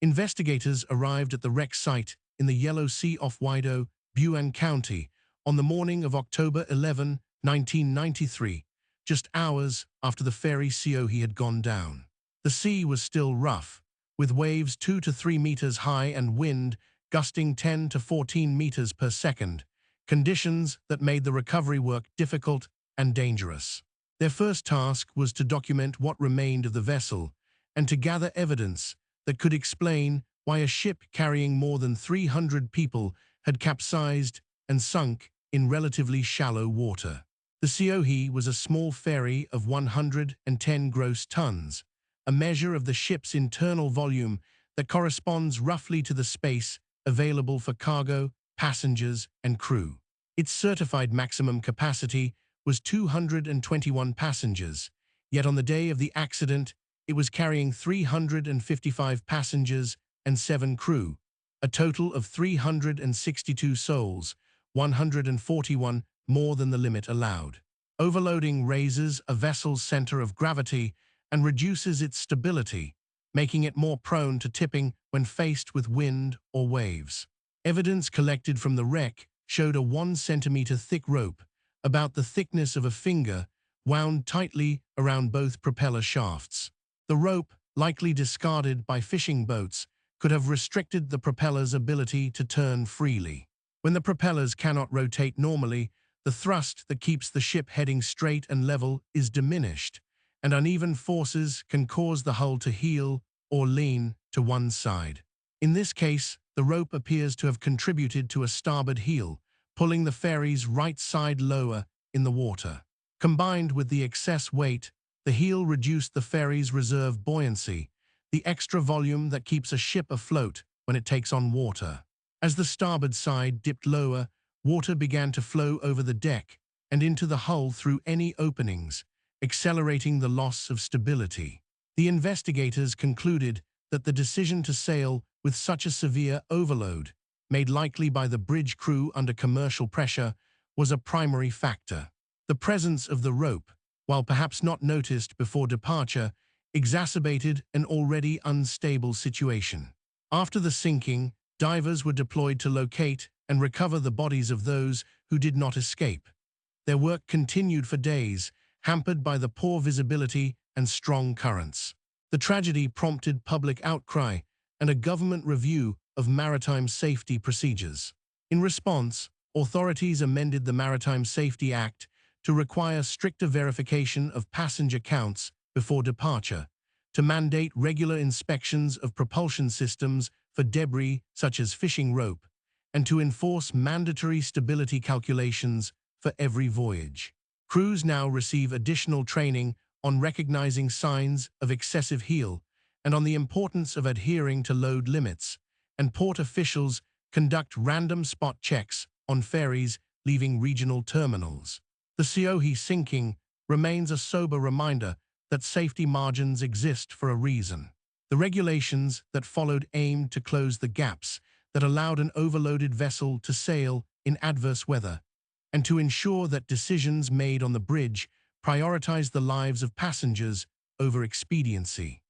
Investigators arrived at the wreck site in the Yellow Sea off Wido, Buan County, on the morning of October 11, 1993, just hours after the ferry Seohae had gone down. The sea was still rough, with waves 2 to 3 meters high and wind gusting 10 to 14 meters per second, conditions that made the recovery work difficult and dangerous. Their first task was to document what remained of the vessel and to gather evidence that could explain why a ship carrying more than 300 people had capsized and sunk in relatively shallow water. The Seohae was a small ferry of 110 gross tons, a measure of the ship's internal volume that corresponds roughly to the space available for cargo, passengers, and crew. Its certified maximum capacity was 221 passengers, yet on the day of the accident, it was carrying 355 passengers and 7 crew, a total of 362 souls, 141 more than the limit allowed. Overloading raises a vessel's center of gravity and reduces its stability, making it more prone to tipping when faced with wind or waves. Evidence collected from the wreck showed a 1 centimeter thick rope, about the thickness of a finger, wound tightly around both propeller shafts. The rope, likely discarded by fishing boats, could have restricted the propeller's ability to turn freely. When the propellers cannot rotate normally, the thrust that keeps the ship heading straight and level is diminished, and uneven forces can cause the hull to heel or lean to one side. In this case, the rope appears to have contributed to a starboard heel, pulling the ferry's right side lower in the water. Combined with the excess weight, the heel reduced the ferry's reserve buoyancy, the extra volume that keeps a ship afloat when it takes on water. As the starboard side dipped lower, water began to flow over the deck and into the hull through any openings, accelerating the loss of stability. The investigators concluded that the decision to sail with such a severe overload, made likely by the bridge crew under commercial pressure, was a primary factor. The presence of the rope, while perhaps not noticed before departure, exacerbated an already unstable situation. After the sinking, divers were deployed to locate and recover the bodies of those who did not escape. Their work continued for days, hampered by the poor visibility and strong currents. The tragedy prompted public outcry and a government review of maritime safety procedures. In response, authorities amended the Maritime Safety Act to require stricter verification of passenger counts before departure, to mandate regular inspections of propulsion systems for debris such as fishing rope, and to enforce mandatory stability calculations for every voyage. Crews now receive additional training on recognizing signs of excessive heel and on the importance of adhering to load limits, and port officials conduct random spot checks on ferries leaving regional terminals. The Seohae sinking remains a sober reminder that safety margins exist for a reason. The regulations that followed aimed to close the gaps that allowed an overloaded vessel to sail in adverse weather, and to ensure that decisions made on the bridge prioritized the lives of passengers over expediency.